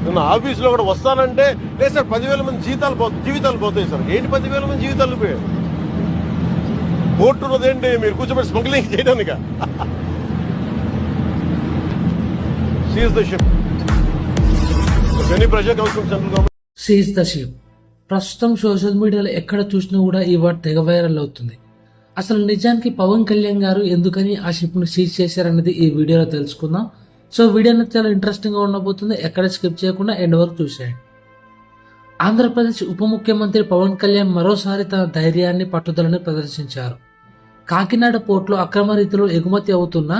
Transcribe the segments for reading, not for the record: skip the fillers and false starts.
నిన్న ఆఫీసులో కూడా వస్తానంటే లేదు సార్ 10,000 మంది జీవితాలు పోతాయి సార్. ఏంటి 10,000 మంది జీవితాలు పోయాయి? కోర్టు ఉన్నదేంటి మీరు కూర్చోబెట్టి స్మగ్లింగ్ చేయడానిక? Seize the ship. Any pressure comes from central government. Seize the ship. ప్రస్తుతం సోషల్ మీడియాలో ఎక్కడ చూసినా కూడా ఈ వర్డ్ తెగ వైరల్ అవుతుంది. అసలు నిజానికి పవన్ కళ్యాణ్ గారు ఎందుకని ఆ షిప్ ను సీజ్ చేశారనేది ఈ వీడియోలో తెలుసుకుందాం. సో వీడియో అనేది చాలా ఇంట్రెస్టింగ్ గా ఉండబోతుంది. ఎక్కడ స్కిప్ చేయకుండా ఎండ్ వరకు చూసేయండి. ఆంధ్రప్రదేశ్ ఉప ముఖ్యమంత్రి పవన్ కళ్యాణ్ మరోసారి తన ధైర్యాన్ని పట్టుదలని ప్రదర్శించారు. కాకినాడ పోర్టులో అక్రమ రీతిలో ఎగుమతి అవుతున్న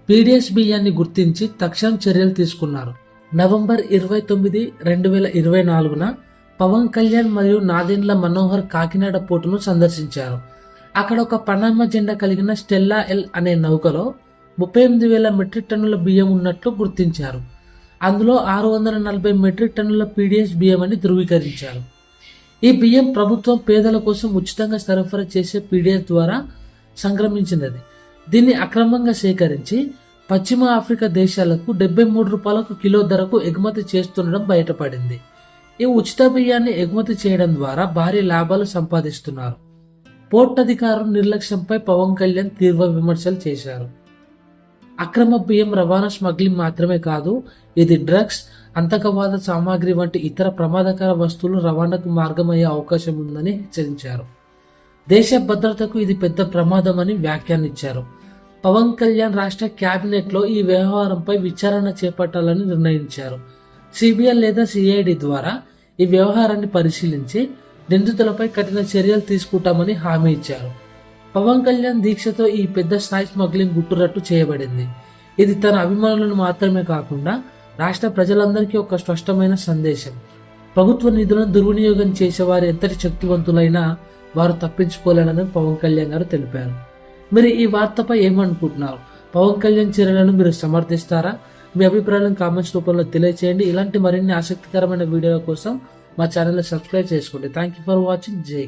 పీడీఎస్ బియ్యాన్ని గుర్తించి తక్షణం చర్యలు తీసుకున్నారు. నవంబర్ 29, 2024 పవన్ కళ్యాణ్ మరియు నాదెండ్ల మనోహర్ కాకినాడ పోర్టును సందర్శించారు. అక్కడ ఒక పనామా జెండా కలిగిన స్టెల్లా ఎల్ అనే నౌకలో 38,000 మెట్రిక్ టన్నుల బియ్యం ఉన్నట్లు గుర్తించారు. అందులో 640 మెట్రిక్ టన్నుల పీడీఎస్ బియ్యం అని ధృవీకరించారు. ఈ బియ్యం ప్రభుత్వం పేదల కోసం ఉచితంగా సరఫరా చేసే పీడీఎస్ ద్వారా సంక్రమించినది. దీన్ని అక్రమంగా సేకరించి పశ్చిమ ఆఫ్రికా దేశాలకు 73 రూపాయలకు కిలో ధరకు ఎగుమతి చేస్తుండడం బయటపడింది. ఈ ఉచిత బియ్యాన్ని ఎగుమతి చేయడం ద్వారా భారీ లాభాలు సంపాదిస్తున్నారు. పోర్ట్ అధికారుల నిర్లక్ష్యంపై పవన్ కళ్యాణ్ తీవ్ర విమర్శలు చేశారు. అక్రమ బియ్యం రవాణా స్మగ్లింగ్ మాత్రమే కాదు, ఇది డ్రగ్స్, అంతకవాద సామాగ్రి వంటి ఇతర ప్రమాదకర వస్తువులు రవాణాకు మార్గమయ్యే అవకాశం ఉందని హెచ్చరించారు. దేశ భద్రతకు ఇది పెద్ద ప్రమాదమని వ్యాఖ్యానించారు. పవన్ కళ్యాణ్ రాష్ట్ర కేబినెట్ లో ఈ వ్యవహారంపై విచారణ చేపట్టాలని నిర్ణయించారు. సిబిఐ లేదా సిఐడి ద్వారా ఈ వ్యవహారాన్ని పరిశీలించి నిందితులపై కఠిన చర్యలు తీసుకుంటామని హామీ ఇచ్చారు. పవన్ కళ్యాణ్ దీక్షతో ఈ పెద్ద స్థాయి స్మగ్లింగ్ గుట్టురట్టు చేయబడింది. ఇది తన అభిమానులను మాత్రమే కాకుండా రాష్ట్ర ప్రజలందరికీ ఒక స్పష్టమైన సందేశం. ప్రభుత్వ నిధులను దుర్వినియోగం చేసేవారు ఎంతటి శక్తివంతులైనా వారు తప్పించుకోలేనని పవన్ కళ్యాణ్ గారు తెలిపారు. మీరు ఈ వార్తపై ఏమనుకుంటున్నారు? పవన్ కళ్యాణ్ చర్యలను మీరు సమర్థిస్తారా? మీ అభిప్రాయాలను కామెంట్స్ రూపంలో తెలియచేయండి. ఇలాంటి మరిన్ని ఆసక్తికరమైన వీడియోల కోసం మా ఛానల్ సబ్స్క్రైబ్ చేసుకోండి. Thank you for watching. జై